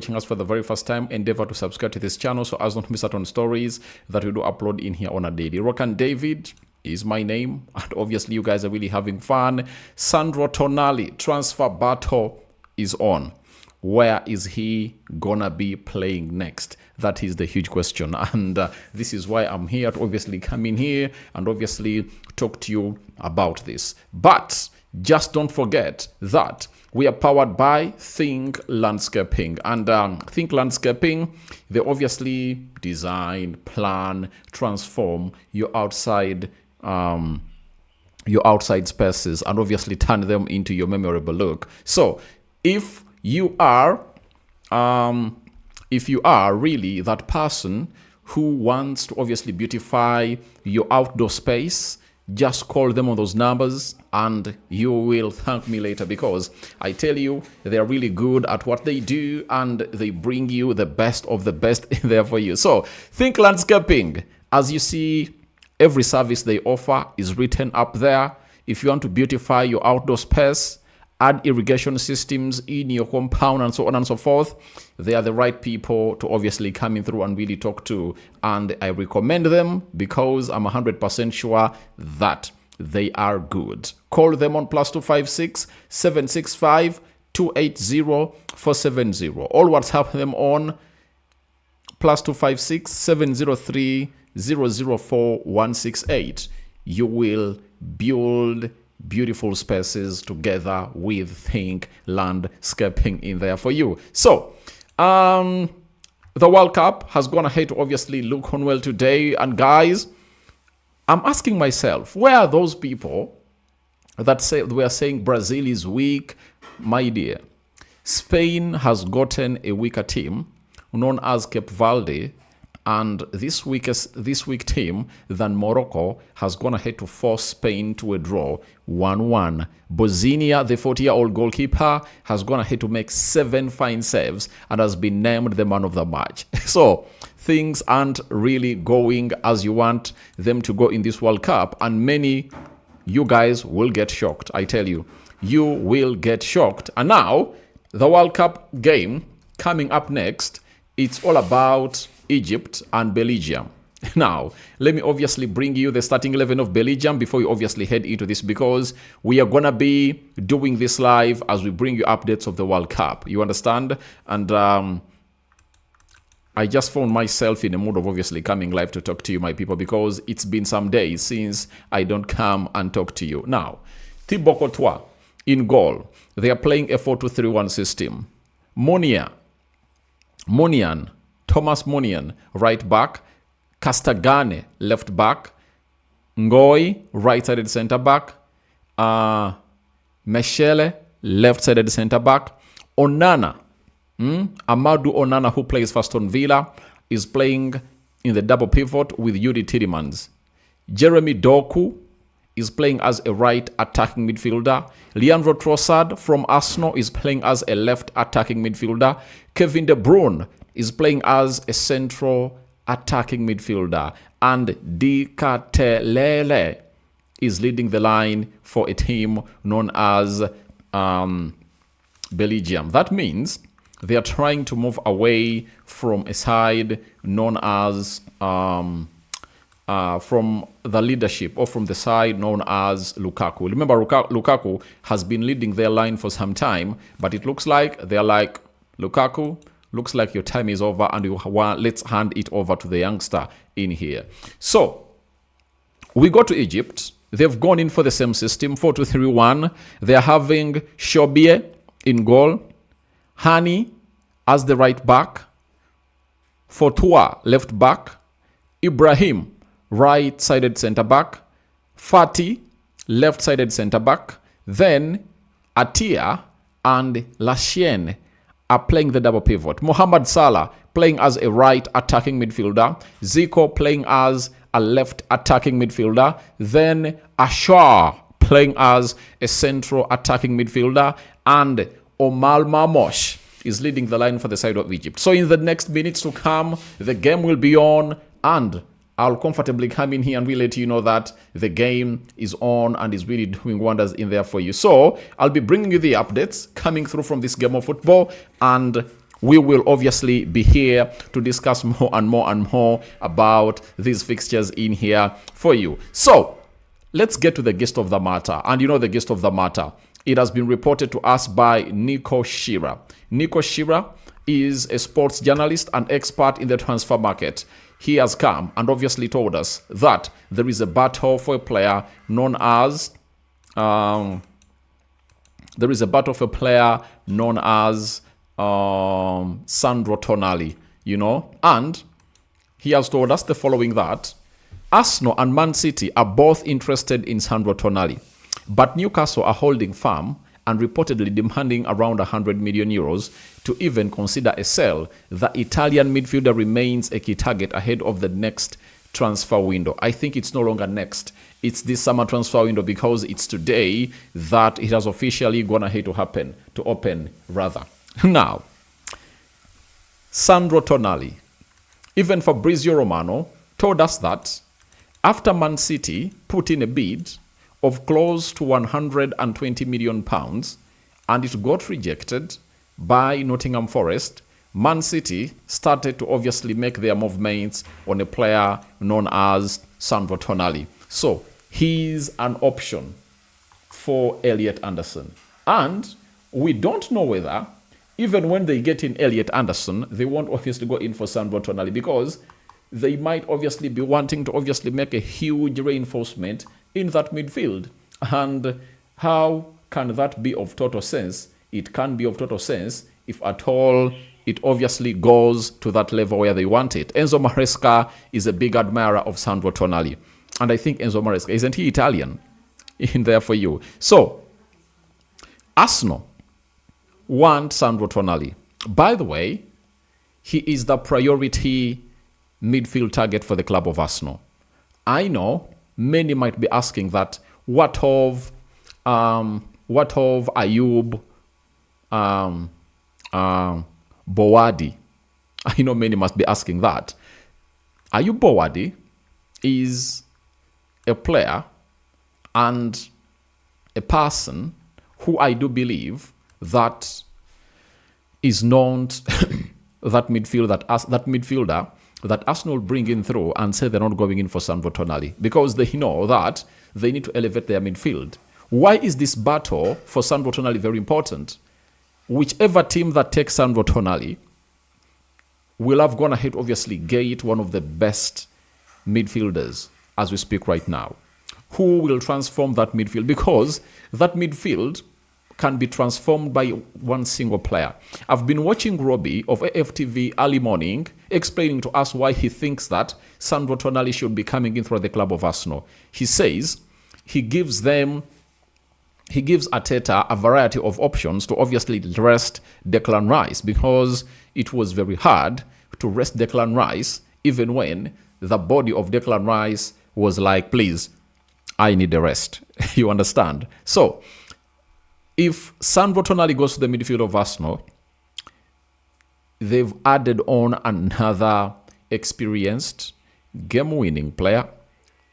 Watching us for the very first time, endeavor to subscribe to this channel so as not to miss out on stories that we do upload in here on a daily. Rokani David is my name, and obviously you guys are really having fun. Sandro Tonali transfer battle is on. Where is he gonna be playing next? That is the huge question, and this is why I'm here to obviously come in here and obviously talk to you about this. But just don't forget that we are powered by Think Landscaping, and Think Landscaping, they obviously design, plan, transform your outside spaces and obviously turn them into your memorable look. So if you are really that person who wants to obviously beautify your outdoor space, just call them on those numbers and you will thank me later, because I tell you, they're really good at what they do and they bring you the best of the best in there for you. So Think Landscaping, as you see, every service they offer is written up there. If you want to beautify your outdoor space, add irrigation systems in your compound and so on and so forth, they are the right people to obviously come in through and really talk to. And I recommend them because I'm 100% sure that they are good. Call them on +256 765 280 470. All WhatsApp them on +256 703 004 168. You will build beautiful spaces together with Think Landscaping in there for you. So the World Cup has gone ahead to obviously look on well today, and guys, I'm asking myself, where are those people that say we are saying Brazil is weak? My dear, Spain has gotten a weaker team known as Cape Verde, and this week team than Morocco has gone ahead to force Spain to a draw 1-1. Bosnia, the 40-year-old goalkeeper, has gone ahead to make 7 fine saves and has been named the man of the match. So things aren't really going as you want them to go in this World Cup, and many you guys will get shocked. I tell you, you will get shocked. And now the World Cup game coming up next, it's all about Egypt and Belgium. Now, let me obviously bring you the starting 11 of Belgium before we obviously head into this, because we are going to be doing this live as we bring you updates of the World Cup. You understand? And I just found myself in a mood of obviously coming live to talk to you, my people, because it's been some days since I don't come and talk to you. Now, Thibaut Courtois in goal. They are playing a 4-2-3-1 system. Thomas Munian, right back. Castagane, left back. Ngoi, right-sided centre back. Meshele, left-sided centre back. Onana, Amadou Onana, who plays for Aston Villa, is playing in the double pivot with Yuri Tielemans. Jeremy Doku is playing as a right attacking midfielder. Leandro Trossard from Arsenal is playing as a left attacking midfielder. Kevin De Bruyne is playing as a central attacking midfielder, and Dikatelele is leading the line for a team known as Belgium. That means they are trying to move away from a side known as from the leadership, or from the side known as Lukaku. Remember, Lukaku has been leading their line for some time, but it looks like they're like, Lukaku, looks like your time is over, and let's hand it over to the youngster in here. So we go to Egypt. They've gone in for the same system, 4-2-3-1. They're having Shobie in goal, Hani as the right back, Fortua left back, Ibrahim right-sided centre back, Fati left-sided centre back, then Atia and Lachien are playing the double pivot. Mohamed Salah playing as a right attacking midfielder. Zico playing as a left attacking midfielder. Then Ashar playing as a central attacking midfielder. And Omar Mamosh is leading the line for the side of Egypt. So in the next minutes to come, the game will be on, and I'll comfortably come in here and we'll let you know that the game is on and is really doing wonders in there for you. So I'll be bringing you the updates coming through from this game of football, and we will obviously be here to discuss more and more and more about these fixtures in here for you. So let's get to the gist of the matter. And you know the gist of the matter. It has been reported to us by Nico Shira. Nico Shira is a sports journalist and expert in the transfer market. He has come and obviously told us that there is a battle for a player known as Sandro Tonali, you know, and he has told us the following, that Arsenal and Man City are both interested in Sandro Tonali, but Newcastle are holding firm and reportedly demanding around 100 million euros to even consider a sale. The Italian midfielder remains a key target ahead of the next transfer window. I think it's no longer next. It's this summer transfer window, because it's today that it has officially gone ahead to open. Now, Sandro Tonali, even Fabrizio Romano told us that after Man City put in a bid of close to 120 million pounds and it got rejected by Nottingham Forest, Man City started to obviously make their movements on a player known as Sandro Tonali. So he's an option for Elliot Anderson. And we don't know whether, even when they get in Elliot Anderson, they won't obviously go in for Sandro Tonali, because they might obviously be wanting to obviously make a huge reinforcement in that midfield. And how can that be of total sense? It can be of total sense if at all it obviously goes to that level where they want it. Enzo Maresca is a big admirer of Sandro Tonali. And I think Enzo Maresca, isn't he Italian? In there for you. So, Arsenal want Sandro Tonali. By the way, he is the priority midfield target for the club of Arsenal. I know many might be asking that, what of Ayub Bowadi? I know many must be asking that. Ayub Bowadi is a player and a person who I do believe that is known that midfielder that Arsenal bring in through and say they're not going in for Sandro Tonali, because they know that they need to elevate their midfield. Why is this battle for Sandro Tonali very important? Whichever team that takes Sandro Tonali will have gone ahead, obviously, get one of the best midfielders as we speak right now, who will transform that midfield, because that midfield can be transformed by one single player. I've been watching Robbie of AFTV early morning explaining to us why he thinks that Sandro Tonali should be coming in through the club of Arsenal. He says he gives Arteta a variety of options to obviously rest Declan Rice, because it was very hard to rest Declan Rice even when the body of Declan Rice was like, please, I need a rest. You understand? So, if Sandro Tonali goes to the midfield of Arsenal, they've added on another experienced, game-winning player,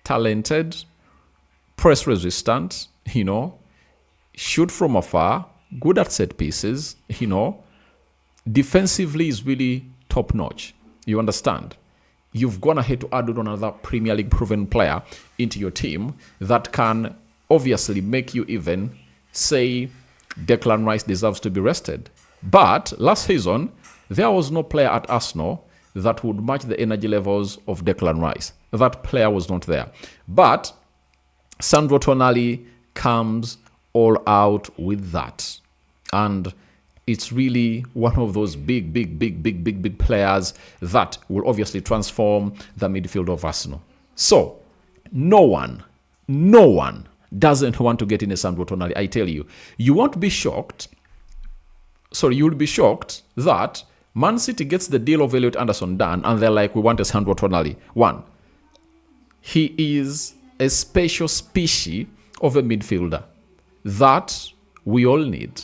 talented, press-resistant, shoot from afar, good at set pieces, defensively is really top-notch. You understand? You've gone ahead to add on another Premier League proven player into your team that can obviously make you even say Declan Rice deserves to be rested. But last season, there was no player at Arsenal that would match the energy levels of Declan Rice. That player was not there. But Sandro Tonali comes all out with that. And it's really one of those big players that will obviously transform the midfield of Arsenal. So, no one doesn't want to get in a Sandro Tonali. I tell you, you'll be shocked that Man City gets the deal of Elliot Anderson done and they're like, we want a Sandro Tonali. One, he is a special species of a midfielder that we all need.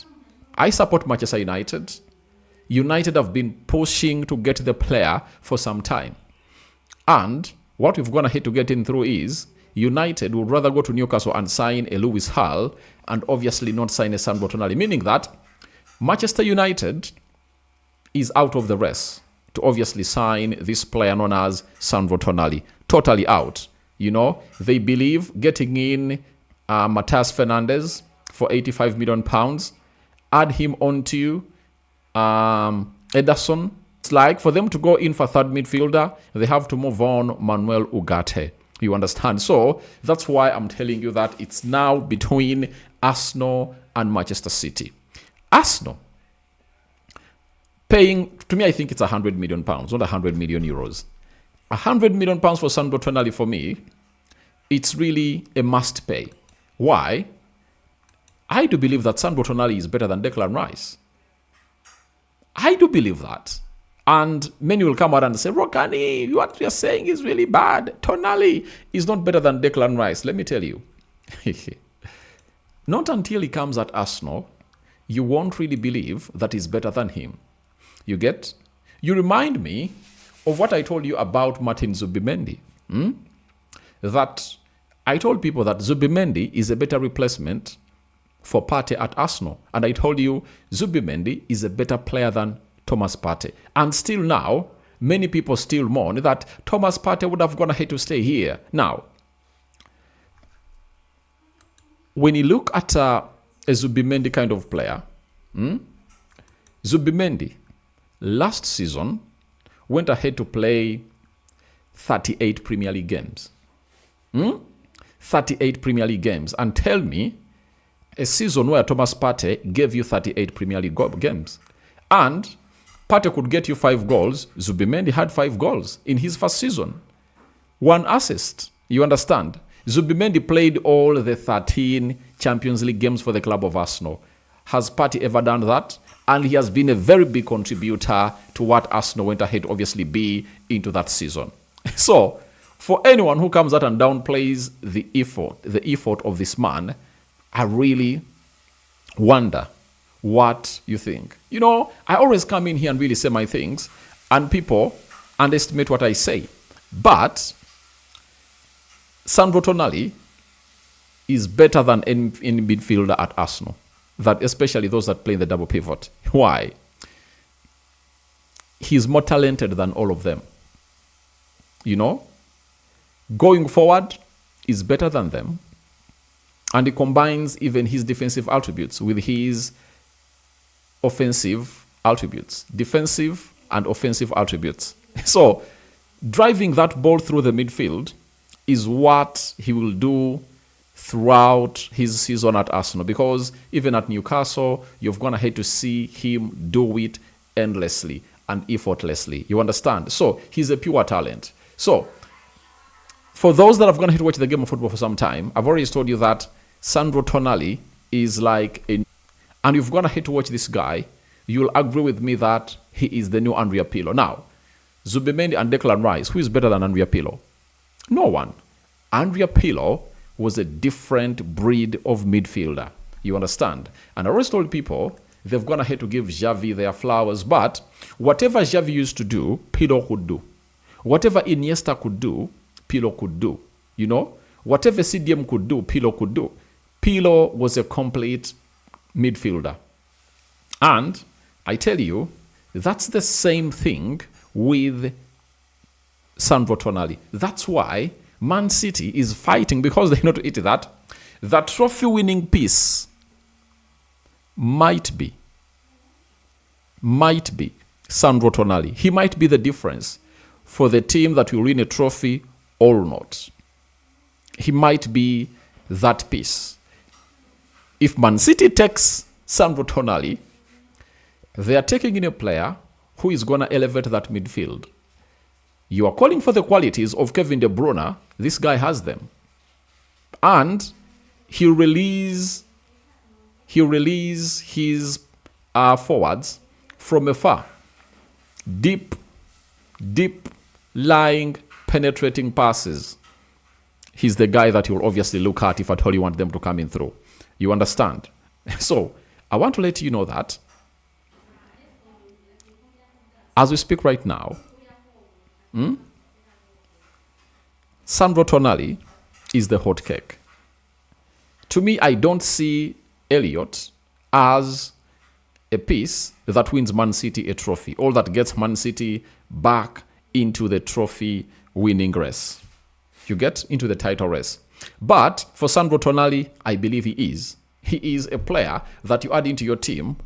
I support Manchester United. United have been pushing to get the player for some time. And what we've gone ahead to get in through is United would rather go to Newcastle and sign a Lewis Hull and obviously not sign a Sandro Tonali, meaning that Manchester United is out of the race to obviously sign this player known as Sandro Tonali. Totally out. You know, they believe getting in Matthias Fernandes for £85 million, add him onto Ederson. It's like for them to go in for third midfielder, they have to move on Manuel Ugarte. You understand? So that's why I'm telling you that it's now between Arsenal and Manchester City. Arsenal paying, to me, I think it's £100 million, not €100 million. £100 million for Sandro Tonali, for me, it's really a must pay. Why? I do believe that Sandro Tonali is better than Declan Rice. I do believe that. And many will come out and say, Rokani, what you're saying is really bad. Tonali is not better than Declan Rice. Let me tell you. Not until he comes at Arsenal, you won't really believe that he's better than him. You get? You remind me of what I told you about Martin Zubimendi. That I told people that Zubimendi is a better replacement for Partey at Arsenal. And I told you Zubimendi is a better player than Thomas Partey. And still now, many people still mourn that Thomas Partey would have gone ahead to stay here. Now, when you look at a Zubimendi kind of player, Zubimendi last season went ahead to play 38 Premier League games. 38 Premier League games. And tell me, a season where Thomas Partey gave you 38 Premier League games. And Partey could get you 5 goals. Zubimendi had 5 goals in his first season. 1 assist. You understand? Zubimendi played all the 13 Champions League games for the club of Arsenal. Has Partey ever done that? And he has been a very big contributor to what Arsenal went ahead to obviously be into that season. So, for anyone who comes out and downplays the effort of this man, I really wonder what you think. You know, I always come in here and really say my things, and people underestimate what I say. But Sandro Tonali is better than any midfielder at Arsenal, that especially those that play in the double pivot. Why? He's more talented than all of them. You know, going forward is better than them. And he combines even his defensive attributes with his offensive attributes. Defensive and offensive attributes. So, driving that ball through the midfield is what he will do throughout his season at Arsenal. Because even at Newcastle, you've gone ahead to see him do it endlessly and effortlessly. You understand? So, he's a pure talent. So, for those that have gone ahead to watch the game of football for some time, I've already told you that Sandro Tonali is like a... And you've gone ahead to watch this guy, you'll agree with me that he is the new Andrea Pirlo. Now, Zubimendi and Declan Rice, who is better than Andrea Pirlo? No one. Andrea Pirlo was a different breed of midfielder. You understand? And I always told people, they've gone ahead to give Xavi their flowers, but whatever Xavi used to do, Pirlo could do. Whatever Iniesta could do, Pirlo could do. You know? Whatever CDM could do, Pirlo could do. Pirlo was a complete midfielder. And I tell you, that's the same thing with Sandro Tonali. That's why Man City is fighting, because they know to eat that. That trophy-winning piece might be Sandro Tonali. He might be the difference for the team that will win a trophy or not. He might be that piece. If Man City takes Sandro Tonali, they are taking in a player who is going to elevate that midfield. You are calling for the qualities of Kevin De Bruyne. This guy has them. And he'll release his forwards from afar. Deep lying, penetrating passes. He's the guy that you'll obviously look at if at all you want them to come in through. You understand? So, I want to let you know that as we speak right now, Sandro Tonali is the hot cake. To me, I don't see Elliot as a piece that wins Man City a trophy, or that gets Man City back into the trophy winning race. You get into the title race. But for Sandro Tonali, I believe he is. He is a player that you add into your team,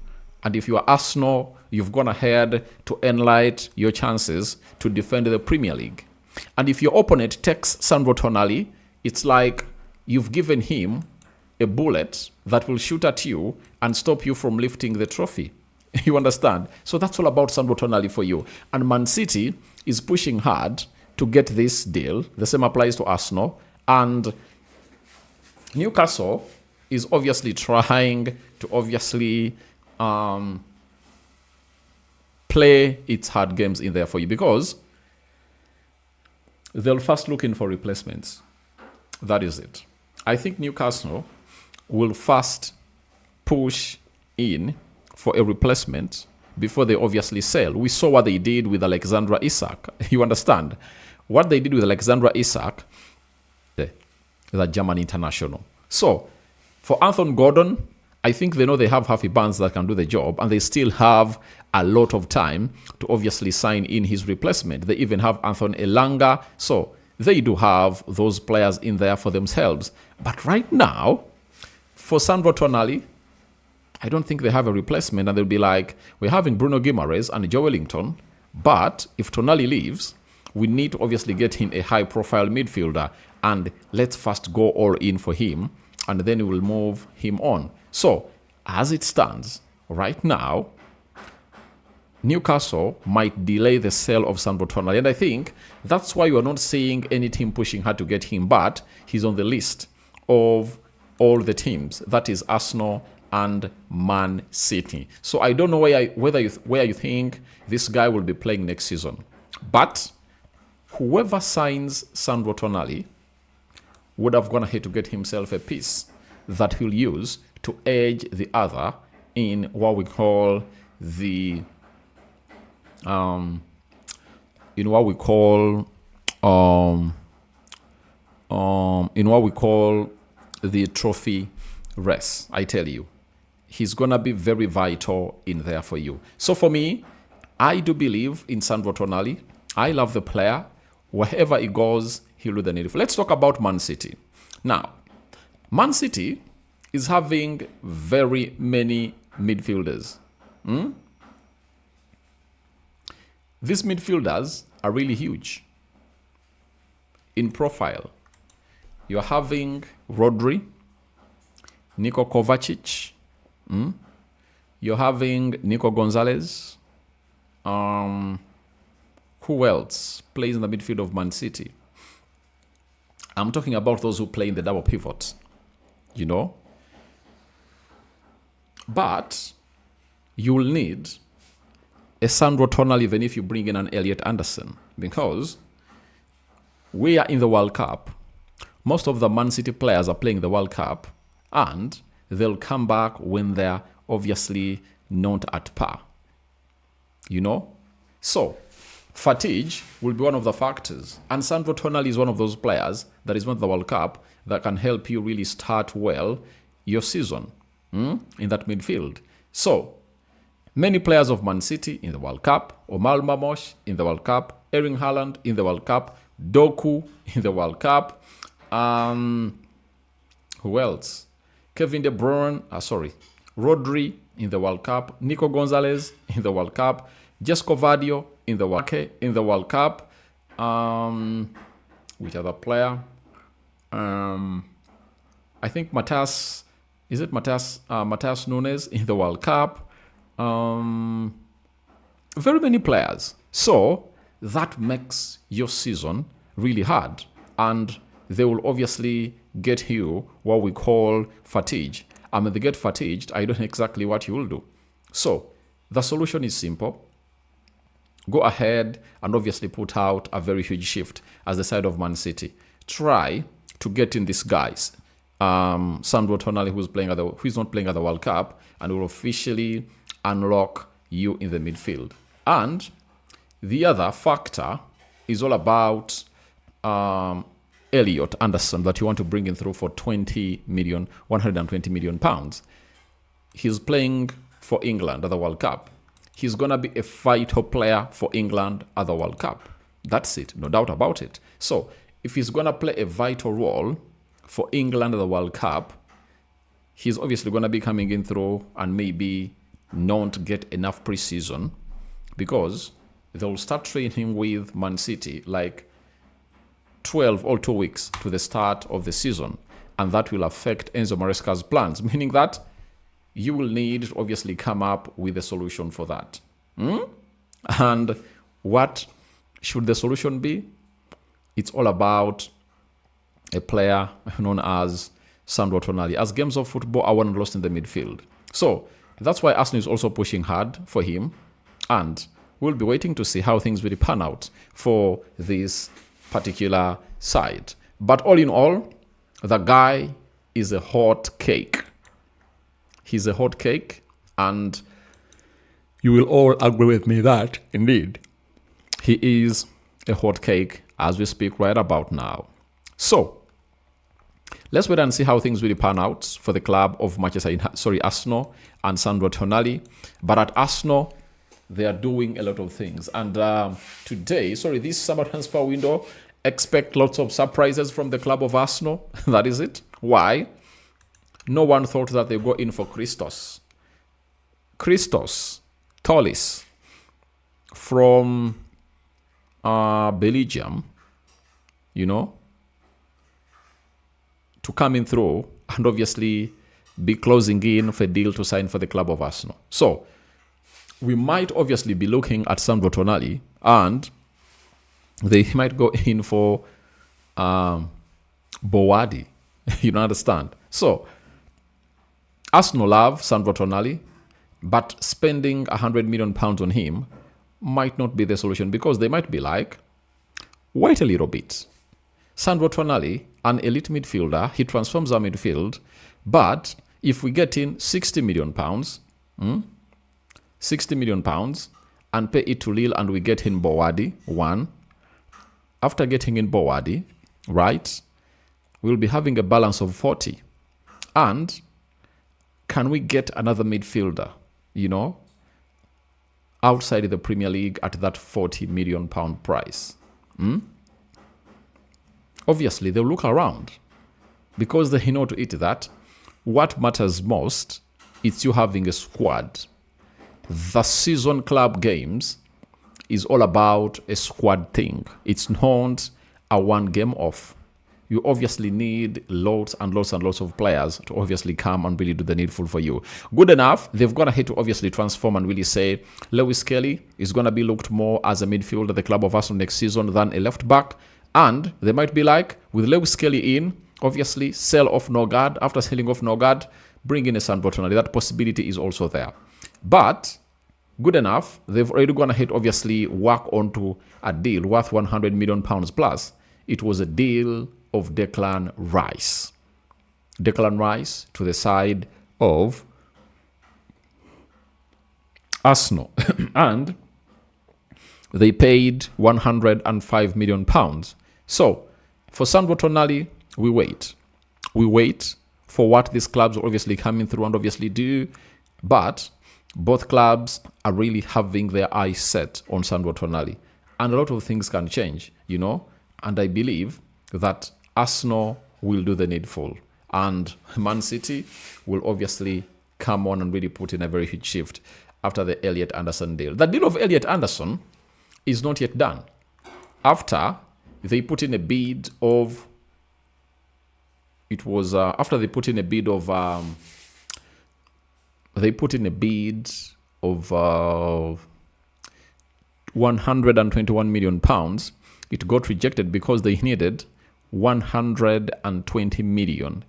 and if you are Arsenal, you've gone ahead to enlight your chances to defend the Premier League. And if your opponent takes Sandro Tonali, it's like you've given him a bullet that will shoot at you and stop you from lifting the trophy. You understand? So that's all about Sandro Tonali for you. And Man City is pushing hard to get this deal. The same applies to Arsenal. And Newcastle is obviously trying to play its hard games in there for you, because they'll first look in for replacements. That is it. I think Newcastle will first push in for a replacement before they obviously sell. We saw what they did with Alexandra Isak. You understand? What they did with Alexandra Isak, the German international. So, for Anthony Gordon, I think they know they have Harvey Barnes that can do the job, and they still have a lot of time to obviously sign in his replacement. They even have Anthony Elanga. So, they do have those players in there for themselves. But right now, for Sandro Tonali, I don't think they have a replacement, and they'll be like, we're having Bruno Guimaraes and Joe Wellington, but if Tonali leaves, we need to obviously get him a high-profile midfielder, and let's first go all in for him, and then we'll move him on. So, as it stands right now, Newcastle might delay the sale of Sandro Tonali, and I think that's why you are not seeing any team pushing hard to get him, but he's on the list of all the teams. That is Arsenal and Man City. So I don't know where you think this guy will be playing next season. But whoever signs Sandro Tonali would have gone ahead to get himself a piece that he'll use to edge the other in what we call the the trophy race. I tell you, he's gonna be very vital in there for you. So for me, I do believe in Sandro Tonali. I love the player. Wherever he goes, he'll do the needful. Let's talk about Man City. Now, Man City is having very many midfielders. These midfielders are really huge in profile. You're having Rodri, Niko Kovacic. You're having Nico Gonzalez. Who else plays in the midfield of Man City? I'm talking about those who play in the double pivot, you know. But you'll need a Sandro Tonali even if you bring in an Elliot Anderson, because we are in the World Cup. Most of the Man City players are playing the World Cup, and they'll come back when they're obviously not at par. You know? So, fatigue will be one of the factors. And Sandro Tonali is one of those players that is won the World Cup that can help you really start well your season in that midfield. So, many players of Man City in the World Cup, Omar Mamosh in the World Cup, Erling Haaland in the World Cup, Doku in the World Cup, who else? Kevin De Bruyne, Rodri in the World Cup, Nico Gonzalez in the World Cup, Jesco Vadio in the World Cup. Which other player? I think Matas Nunes in the World Cup. Very many players. So that makes your season really hard, and they will obviously get you what we call fatigue. And when they get fatigued, I don't know exactly what you will do. So the solution is simple. Go ahead and obviously put out a very huge shift as the side of Man City. Try to get in these guys. Sandro Tonali, who's not playing at the World Cup, and will officially unlock you in the midfield. And the other factor is all about Elliot Anderson that you want to bring in through for 120 million pounds. He's playing for England at the World Cup. He's going to be a vital player for England at the World Cup. That's it, no doubt about it. So, if he's going to play a vital role for England at the World Cup, he's obviously going to be coming in through and maybe not get enough preseason because they'll start training with Man City like 12 or 2 weeks to the start of the season. And that will affect Enzo Maresca's plans, meaning that you will need to obviously come up with a solution for that. And what should the solution be? It's all about a player known as Sandro Tonali. As games of football are won and lost in the midfield. So that's why Arsenal is also pushing hard for him. And we'll be waiting to see how things will pan out for this particular side. But all in all, the guy is a hot cake. He's a hot cake, and you will all agree with me that, indeed, he is a hot cake as we speak right about now. So, let's wait and see how things will pan out for the club of Arsenal and Sandro Tonali. But at Arsenal, they are doing a lot of things. And this summer transfer window, expect lots of surprises from the club of Arsenal. That is it. Why? No one thought that they go in for Christos Tolisso from Belgium, to come in through and obviously be closing in for a deal to sign for the club of Arsenal. So we might obviously be looking at Sandro Tonali, and they might go in for Bowadi. You don't understand? So Arsenal love Sandro Tonali, but spending £100 million on him might not be the solution, because they might be like, wait a little bit. Sandro Tonali, an elite midfielder, he transforms our midfield, but if we get in £60 million, £60 million, and pay it to Lille, and we get in Bowadi, after getting in Bowadi, right, we'll be having a balance of 40. And can we get another midfielder, outside the Premier League at that £40 million price? Obviously, they'll look around, because they know to it that what matters most is you having a squad. The season club games is all about a squad thing. It's not a one game off. You obviously need lots and lots and lots of players to obviously come and really do the needful for you. Good enough, they've gone ahead to obviously transform and really say Lewis Kelly is going to be looked more as a midfielder at the club of Arsenal next season than a left back. And they might be like, with Lewis Kelly in, obviously sell off Nogard. After selling off Nogard, bring in a Sandro Tonali. That possibility is also there. But good enough, they've already gone ahead, obviously, work onto a deal worth £100 million plus. It was a deal of Declan Rice. Declan Rice to the side of Arsenal. And they paid £105 million. So, for Sandro Tonali, we wait. We wait for what these clubs are obviously coming through and obviously do. But both clubs are really having their eyes set on Sandro Tonali. And a lot of things can change, And I believe that Arsenal will do the needful. And Man City will obviously come on and really put in a very huge shift after the Elliot Anderson deal. The deal of Elliot Anderson is not yet done. After they put in a bid of, after they put in a bid of 121 million pounds, it got rejected because they needed 120 million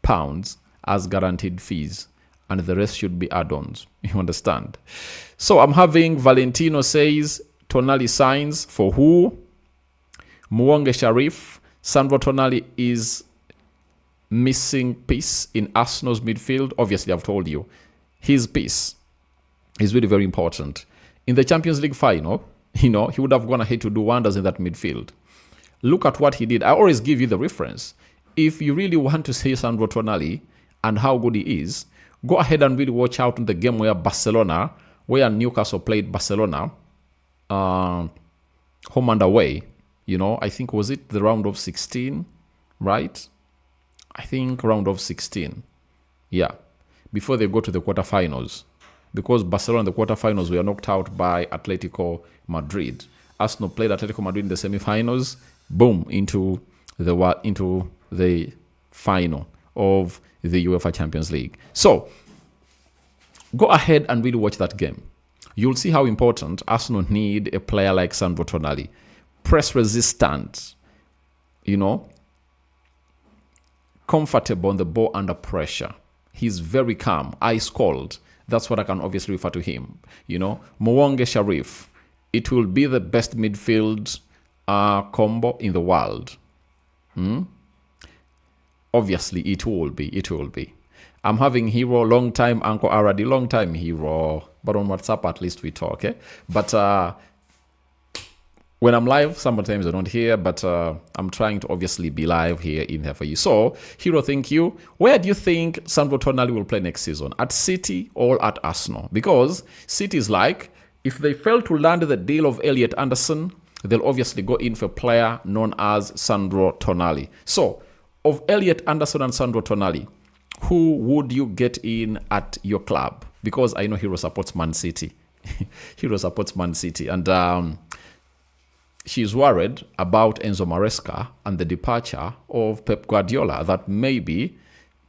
pounds as guaranteed fees, and the rest should be add-ons. You understand? So I'm having Valentino says Tonali signs for who? Muonge Sharif. Sandro Tonali is missing piece in Arsenal's midfield. Obviously, I've told you, his piece is really very important. In the Champions League final, he would have gone ahead to do wonders in that midfield. Look at what he did. I always give you the reference. If you really want to see Sandro Tonali and how good he is, Go ahead and really watch out in the game where Newcastle played Barcelona, home and away. I think, was it the round of 16, right? I think round of 16. Yeah. Before they go to the quarterfinals. Because Barcelona in the quarterfinals were knocked out by Atletico Madrid. Arsenal played Atletico Madrid in the semi-finals. Boom, into the final of the UEFA Champions League. So, go ahead and really watch that game. You'll see how important Arsenal need a player like Sandro Tonali. Press resistant, comfortable on the ball under pressure. He's very calm, ice cold. That's what I can obviously refer to him. Mwonge Sharif. It will be the best midfield combo in the world. Obviously, it will be. I'm having hero, long time Uncle Aradi, long time hero. But on WhatsApp, at least we talk, okay? But when I'm live, sometimes I don't hear, but I'm trying to obviously be live here in here for you. So, Hero, thank you. Where do you think Sandro Tonali will play next season? At City or at Arsenal? Because City is like, if they fail to land the deal of Elliot Anderson, they'll obviously go in for a player known as Sandro Tonali. So, of Elliot Anderson and Sandro Tonali, who would you get in at your club? Because I know Hero supports Man City. Hero supports Man City. And she's worried about Enzo Maresca and the departure of Pep Guardiola, that maybe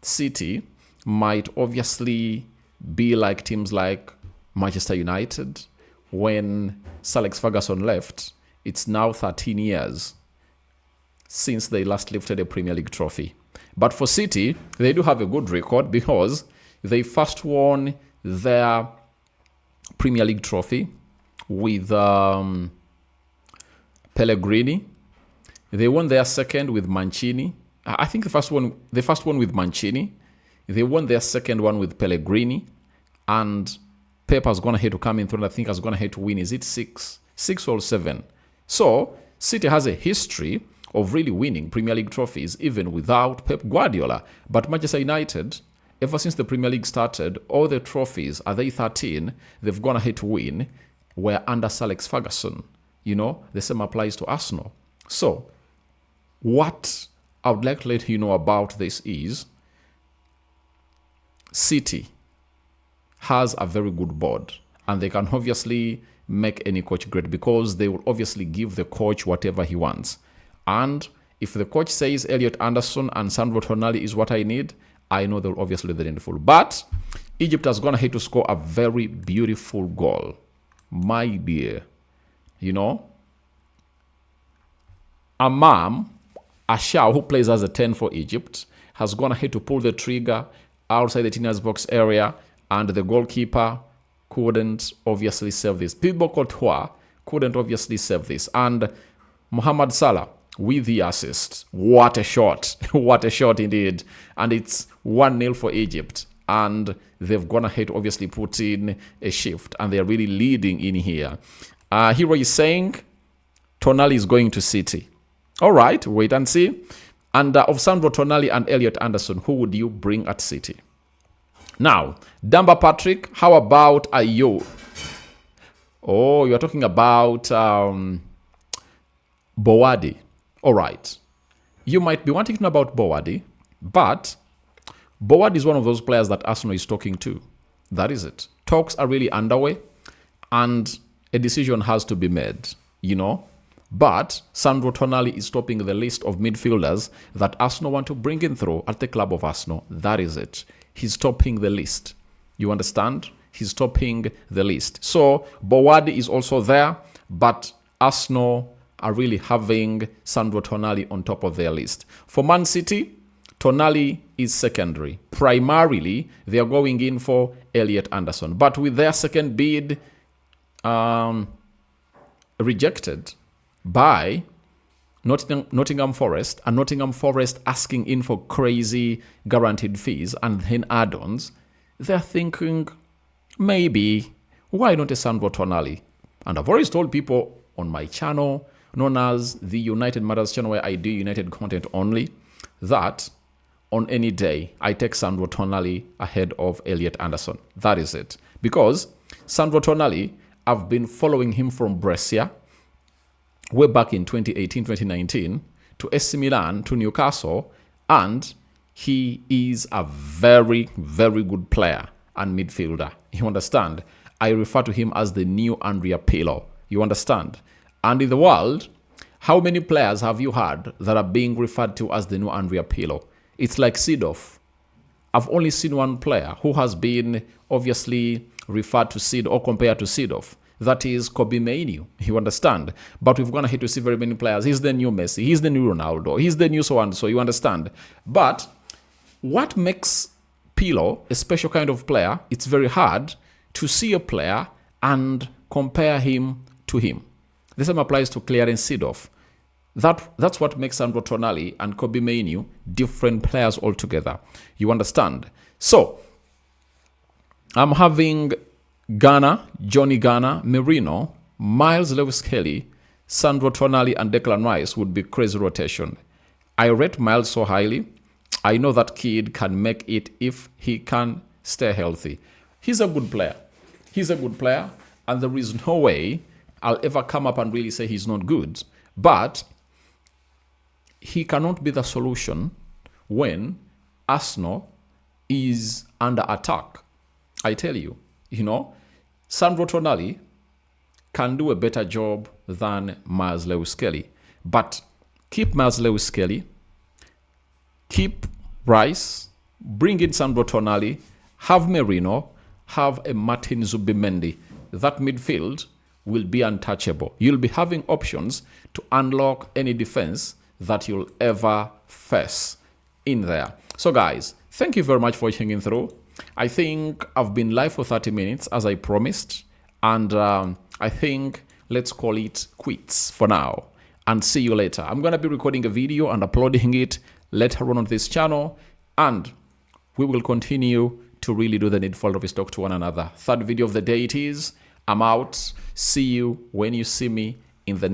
City might obviously be like teams like Manchester United. When Sir Alex Ferguson left, it's now 13 years since they last lifted a Premier League trophy. But for City, they do have a good record because they first won their Premier League trophy with Pellegrini. They won their second with Mancini. I think the first one with Mancini. They won their second one with Pellegrini. And Pep has gone ahead to come in through, and I think has gone ahead to win. Is it six or seven? So City has a history of really winning Premier League trophies even without Pep Guardiola. But Manchester United, ever since the Premier League started, all the trophies, are they 13, they've gone ahead to win, were under Sir Alex Ferguson. The same applies to Arsenal. So, what I would like to let you know about this is City has a very good board, and they can obviously make any coach great because they will obviously give the coach whatever he wants. And if the coach says Elliot Anderson and Sandro Tonali is what I need, I know they'll obviously do the needful. But Egypt has gone ahead to score a very beautiful goal. My dear. Amam Ashau, who plays as a 10 for Egypt, has gone ahead to pull the trigger outside the Tina's box area, and the goalkeeper couldn't obviously save this. Thibaut Courtois couldn't obviously save this. And Mohamed Salah with the assist. What a shot. What a shot indeed. And it's 1-0 for Egypt. And they've gone ahead to obviously put in a shift, and they're really leading in here. Hero is saying Tonali is going to City. All right, wait and see. And of Sandro Tonali and Elliot Anderson, who would you bring at City? Now, Damba Patrick, how about Ayo? Oh, you're talking about Bowadi. All right. You might be wanting to know about Bowadi, but Bowadi is one of those players that Arsenal is talking to. That is it. Talks are really underway, and a decision has to be made, But Sandro Tonali is topping the list of midfielders that Arsenal want to bring in through at the club of Arsenal. That is it. He's topping the list. You understand? He's topping the list. So Bowadi is also there, but Arsenal are really having Sandro Tonali on top of their list. For Man City, Tonali is secondary. Primarily, they are going in for Elliot Anderson. But with their second bid rejected by Nottingham Forest, and Nottingham Forest asking in for crazy guaranteed fees and then add-ons, they're thinking, maybe, why not a Sandro Tonali? And I've always told people on my channel, known as the United Matters channel, where I do United content only, that on any day, I take Sandro Tonali ahead of Elliot Anderson. That is it. Because Sandro Tonali, I've been following him from Brescia, way back in 2018, 2019, to AC Milan, to Newcastle, and he is a very, very good player and midfielder. You understand? I refer to him as the new Andrea Pirlo. You understand? And in the world, how many players have you had that are being referred to as the new Andrea Pirlo? It's like Seedorf. I've only seen one player who has been obviously referred to Seed or compared to Seedorf. That is Kobe Mainoo. You understand? But we've gone ahead to see very many players. He's the new Messi. He's the new Ronaldo. He's the new so-and-so. You understand? But what makes Pirlo a special kind of player, it's very hard to see a player and compare him to him. The same applies to Clarence Seedorf. That's what makes Sandro Tonali and Kobe Mainoo different players altogether. You understand? So, I'm having Ghana, Johnny Ghana, Merino, Miles Lewis-Kelly, Sandro Tonali, and Declan Rice would be crazy rotation. I rate Miles so highly. I know that kid can make it if he can stay healthy. He's a good player. He's a good player, and there is no way I'll ever come up and really say he's not good. But he cannot be the solution when Arsenal is under attack. I tell you, Sandro Tonali can do a better job than Miles Lewis-Kelly. But keep Miles Lewis-Kelly, keep Rice, bring in Sandro Tonali, have Merino, have a Martin Zubimendi. That midfield will be untouchable. You'll be having options to unlock any defense that you'll ever face in there. So guys, thank you very much for hanging through. I think I've been live for 30 minutes as I promised, and I think let's call it quits for now and see you later. I'm going to be recording a video and uploading it later on this channel, and we will continue to really do the needful of talk to one another. Third video of the day it is. I'm out. See you when you see me in the next